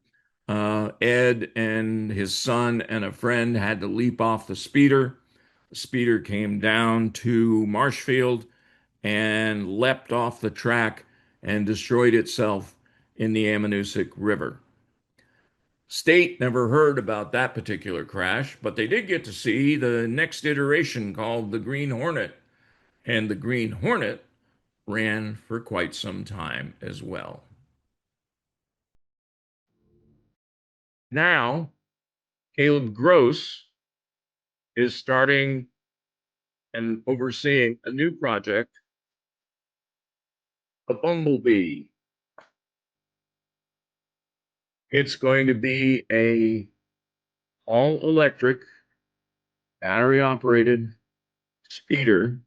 Speaker 2: Ed and his son and a friend had to leap off the speeder. The speeder came down to Marshfield and leapt off the track and destroyed itself in the Ammonoosuc River. State never heard about that particular crash, but they did get to see the next iteration called the Green Hornet, and the Green Hornet ran for quite some time as well. Now, Caleb Gross is starting and overseeing a new project, a Bumblebee. It's going to be a all-electric, battery-operated speeder,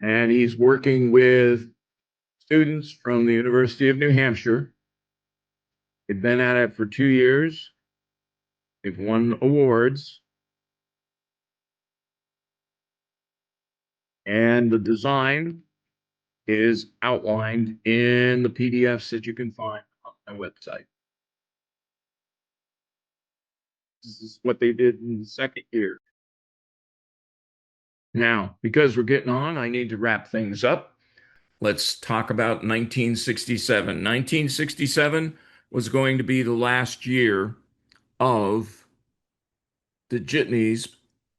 Speaker 2: and he's working with students from the University of New Hampshire. They've been at it for 2 years. They've won awards. And the design is outlined in the PDFs that you can find on my website. This is what they did in the second year. Now, because we're getting on, I need to wrap things up. Let's talk about 1967. 1967 was going to be the last year of the Jitneys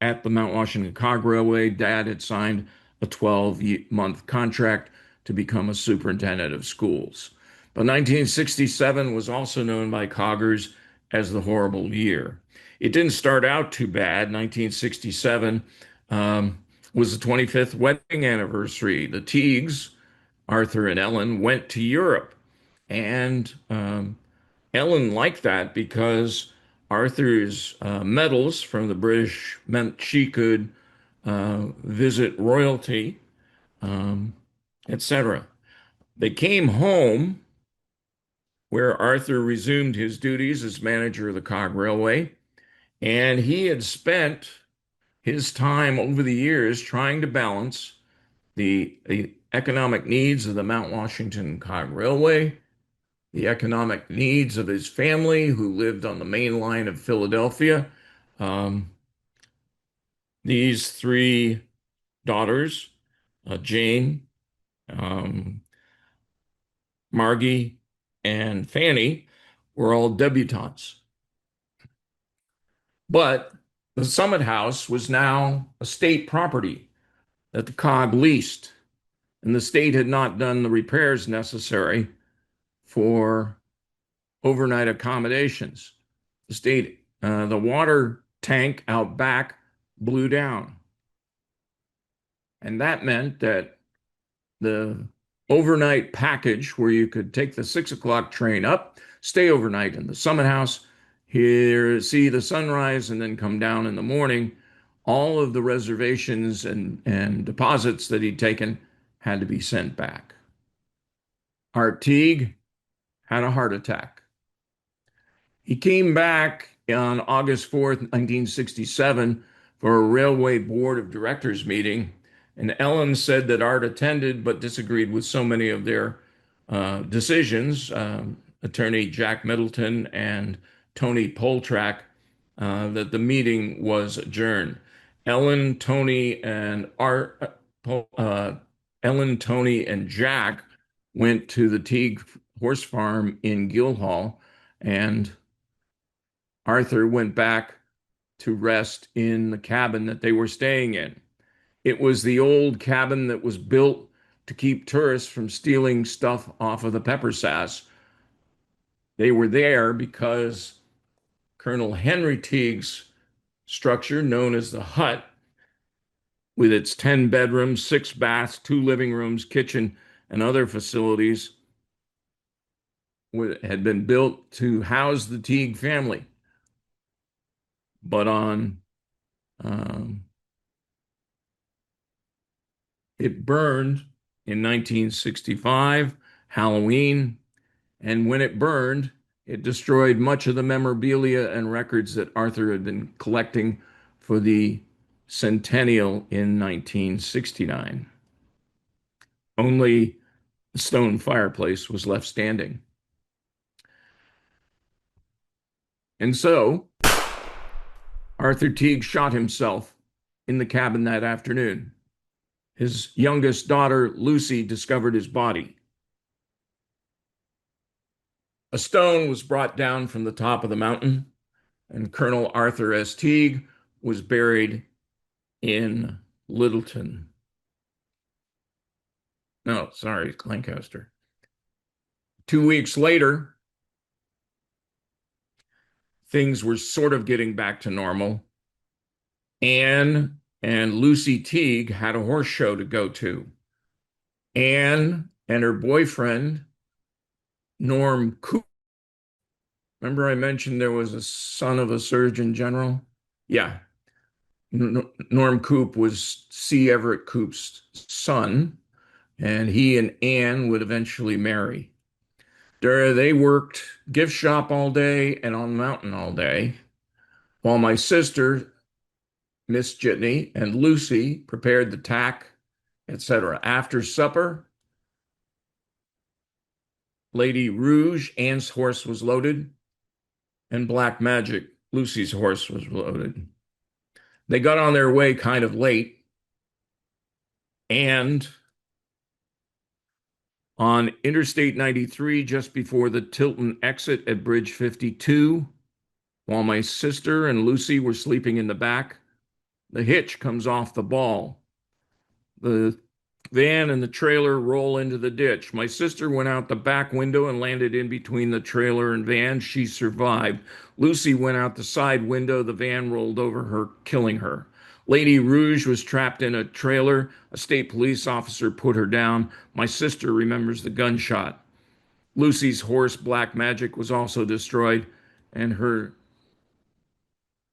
Speaker 2: at the Mount Washington Cog Railway. Dad had signed a 12-month contract to become a superintendent of schools. But 1967 was also known by Coggers as the horrible year. It didn't start out too bad. 1967 was the 25th wedding anniversary. The Teagues, Arthur and Ellen, went to Europe And Ellen liked that because Arthur's medals from the British meant she could visit royalty, um, etc. They came home where Arthur resumed his duties as manager of the Cog Railway, and he had spent his time over the years trying to balance the economic needs of the Mount Washington Cog Railway, the economic needs of his family who lived on the main line of Philadelphia. Um, these three daughters, Jane, um, Margie, and Fanny, were all debutantes. But the Summit House was now a state property that the COG leased, and the state had not done the repairs necessary for overnight accommodations. The water tank out back blew down. And that meant that the overnight package, where you could take the 6 o'clock train up, stay overnight in the Summit House, here, see the sunrise, and then come down in the morning, all of the reservations and deposits that he'd taken had to be sent back. Art Teague had a heart attack. He came back on August 4th, 1967, for a Railway Board of Directors meeting, and Ellen said that Art attended but disagreed with so many of their decisions, attorney Jack Middleton and Tony Poltrack, that the meeting was adjourned. Ellen, Tony, and Art, Ellen, Tony, and Jack went to the Teague Horse Farm in Guildhall, and Arthur went back to rest in the cabin that they were staying in. It was the old cabin that was built to keep tourists from stealing stuff off of the Pepper Sass. They were there because Colonel Henry Teague's structure, known as the hut, with its 10 bedrooms, 6 baths, 2 living rooms, kitchen, and other facilities, had been built to house the Teague family. But it burned in 1965, Halloween, and when it burned, it destroyed much of the memorabilia and records that Arthur had been collecting for the centennial in 1969. Only the stone fireplace was left standing. And so Arthur Teague shot himself in the cabin that afternoon. His youngest daughter, Lucy, discovered his body. A stone was brought down from the top of the mountain, and Colonel Arthur S. Teague was buried in Littleton. No, sorry, Lancaster. 2 weeks later, things were sort of getting back to normal. Anne and Lucy Teague had a horse show to go to. Anne and her boyfriend, Norm Coop. Remember I mentioned there was a son of a surgeon general? Yeah. Norm Coop was C. Everett Koop's son, and he and Anne would eventually marry. They worked gift shop all day and on the mountain all day, while my sister, Miss Jitney, and Lucy prepared the tack, etc. After supper, Lady Rouge, Anne's horse, was loaded, and Black Magic, Lucy's horse, was loaded. They got on their way kind of late, and on Interstate 93, just before the Tilton exit at Bridge 52, while my sister and Lucy were sleeping in the back, the hitch comes off the ball. The van and the trailer roll into the ditch. My sister went out the back window and landed in between the trailer and van. She survived. Lucy went out the side window. The van rolled over her, killing her. Lady Rouge was trapped in a trailer. A state police officer put her down. My sister remembers the gunshot. Lucy's horse, Black Magic, was also destroyed, and her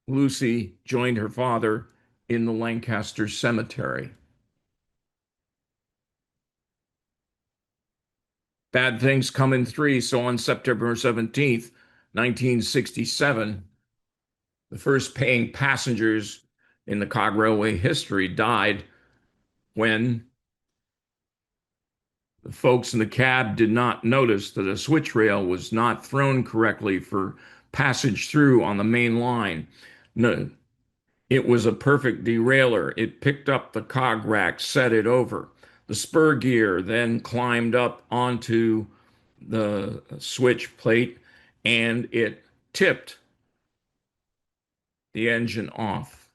Speaker 2: Lucy joined her father in the Lancaster Cemetery. Bad things come in threes. So on September 17th, 1967, the first paying passengers in the Cog Railway history died when the folks in the cab did not notice that a switch rail was not thrown correctly for passage through on the main line. No, it was a perfect derailer. It picked up the cog rack, set it over. The spur gear then climbed up onto the switch plate and it tipped the engine off.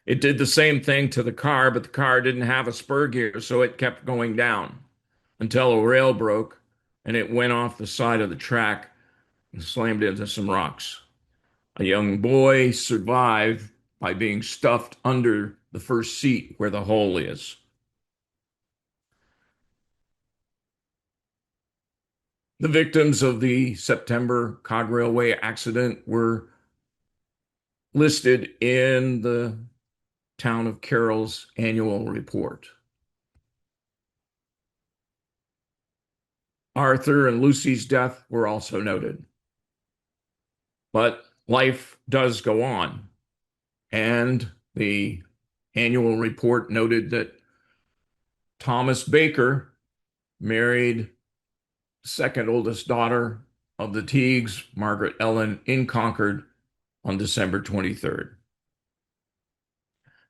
Speaker 2: It did the same thing to the car, but the car didn't have a spur gear, so it kept going down until a rail broke and it went off the side of the track and slammed into some rocks. A young boy survived by being stuffed under the first seat where the hole is. The victims of the September Cog Railway accident were listed in the town of Carroll's annual report. Arthur and Lucy's death were also noted. But life does go on. And the annual report noted that Thomas Baker married the second oldest daughter of the Teagues, Margaret Ellen, in Concord on December 23rd.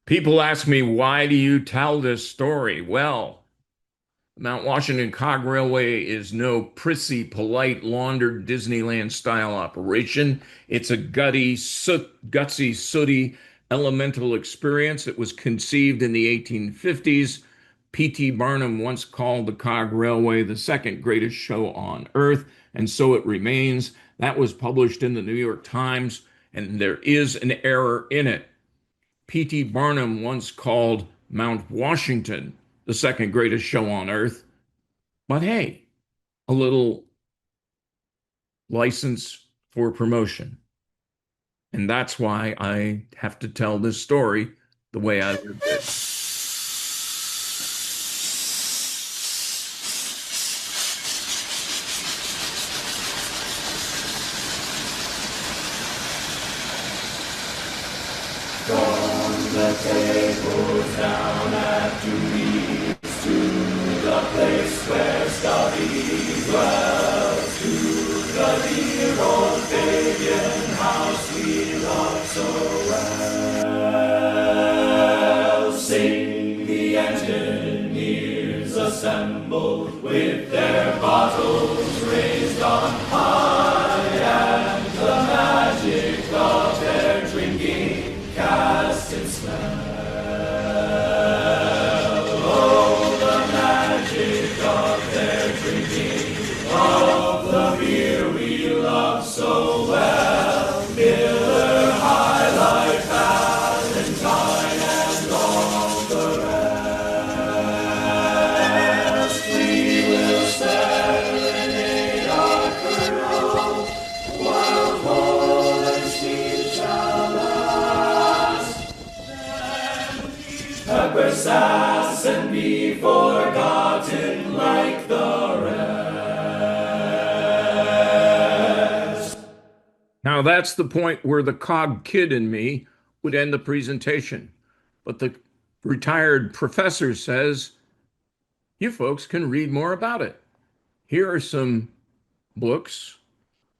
Speaker 2: People ask me, why do you tell this story? Well, Mount Washington Cog Railway is no prissy, polite, laundered Disneyland-style operation. It's a gutsy, sooty, elemental experience. It was conceived in the 1850s. P.T. Barnum once called the Cog Railway the second greatest show on earth, and so it remains. That was published in the New York Times, and there is an error in it. P.T. Barnum once called Mount Washington the second greatest show on earth. But hey, a little license for promotion. And that's why I have to tell this story the way I lived it.
Speaker 3: From the tables down at Dewey's to the place where Scotty dwells, to the dear old Fabian house we love so well. Sing the engineers assembled with their bottles raised on high, and the magic of their drinking cast in spell. Oh, the magic of their drinking, of the beer we love so well. Miller, High Life, Valentine, and all the rest. We will serenade our girl, while cold and steam shall last. Pepper sass and be forgotten like the rest.
Speaker 2: Now that's the point where the cog kid in me would end the presentation. But the retired professor says, you folks can read more about it. Here are some books,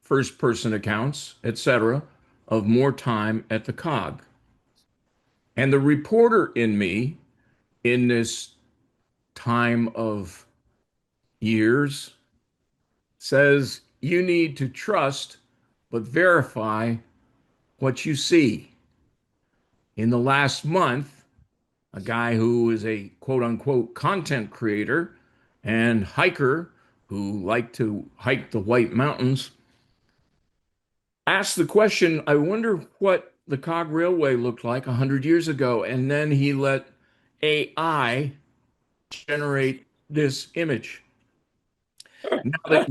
Speaker 2: first-person accounts, etc., of more time at the cog. And the reporter in me, in this time of years, says you need to trust but verify what you see. In the last month, a guy who is a quote-unquote content creator and hiker who liked to hike the White Mountains asked the question, I wonder what the Cog Railway looked like 100 years ago. And then he let AI generate this image. Now that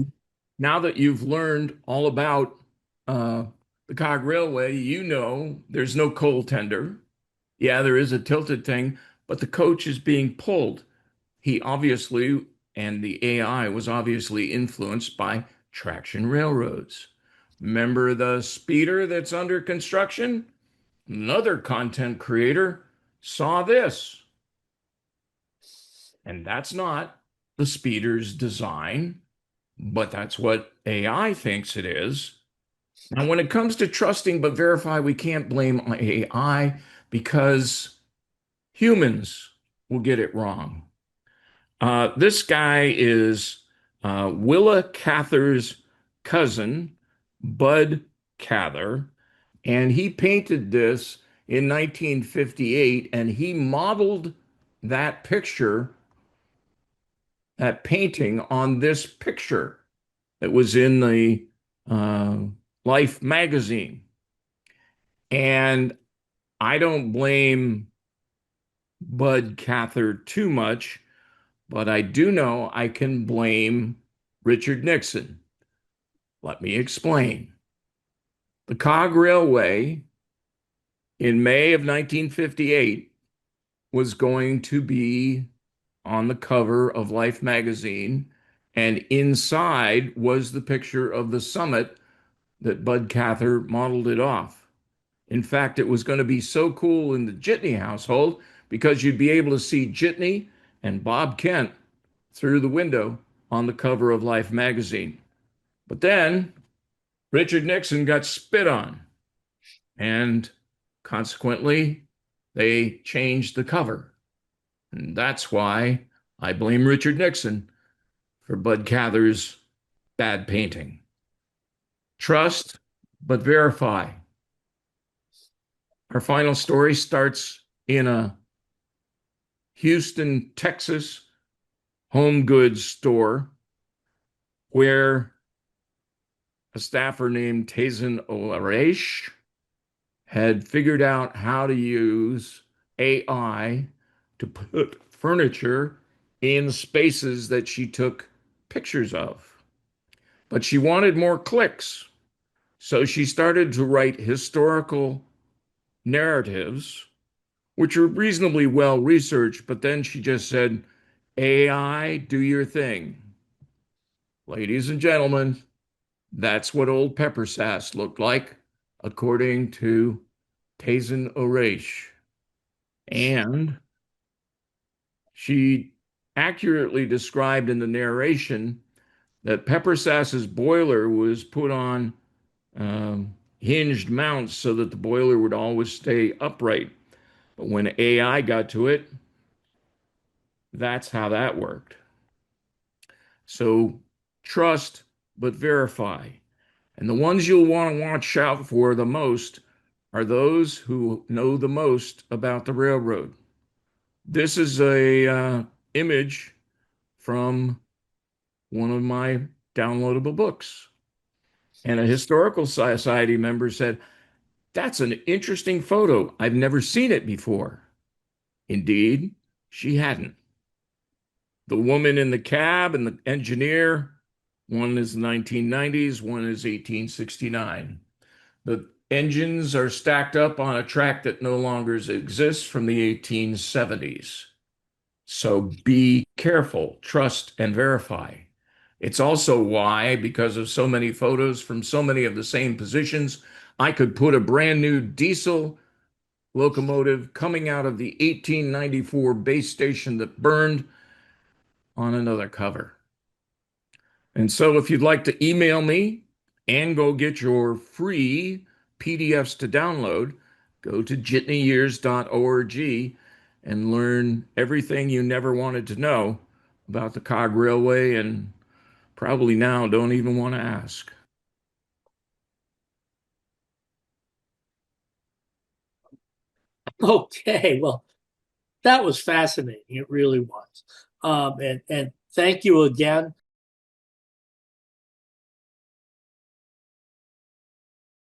Speaker 2: Now that you've learned all about the Cog Railway, you know there's no coal tender. Yeah, there is a tilted thing, but the coach is being pulled. He obviously, and the AI was obviously influenced by traction railroads. Remember the speeder that's under construction? Another content creator saw this, and that's not the speeder's design, but that's what AI thinks it is. Now, when it comes to trusting but verify, we can't blame AI because humans will get it wrong. This guy is Willa Cather's cousin, Bud Cather, and he painted this in 1958, and he modeled that picture, that painting, on this picture that was in the uh, Life magazine. And I don't blame Bud Cather too much, but I do know I can blame Richard Nixon. Let me explain. The Cog Railway in May of 1958 was going to be on the cover of Life magazine, and inside was the picture of the summit that Bud Cather modeled it off. In fact, it was going to be so cool in the Jitney household because you'd be able to see Jitney and Bob Kent through the window on the cover of Life magazine. But then Richard Nixon got spit on, and consequently, they changed the cover. And that's why I blame Richard Nixon for Bud Cather's bad painting. Trust, but verify. Our final story starts in a Houston, Texas home goods store where a staffer named Tazen Olaresh had figured out how to use AI to put furniture in spaces that she took pictures of. But she wanted more clicks. So she started to write historical narratives, which are reasonably well researched, but then she just said, AI, do your thing. Ladies and gentlemen, that's what old Pepper Sass looked like, according to Tazen Oresh. And she accurately described in the narration that Pepper Sass's boiler was put on hinged mounts so that the boiler would always stay upright. But when AI got to it, that's how that worked. So trust, but verify. And the ones you'll want to watch out for the most are those who know the most about the railroad. This is a image from one of my downloadable books. And a historical society member said, "That's an interesting photo. I've never seen it before." Indeed, she hadn't. The woman in the cab and the engineer, one is the 1990s, one is 1869. The engines are stacked up on a track that no longer exists from the 1870s. So be careful, trust, and verify. It's also why, because of so many photos from so many of the same positions, I could put a brand new diesel locomotive coming out of the 1894 base station that burned on another cover. And so if you'd like to email me and go get your free PDFs to download, go to jitneyyears.org and learn everything you never wanted to know about the Cog Railway, and probably now don't even want to ask.
Speaker 1: Okay, well, that was fascinating. It really was. And thank you again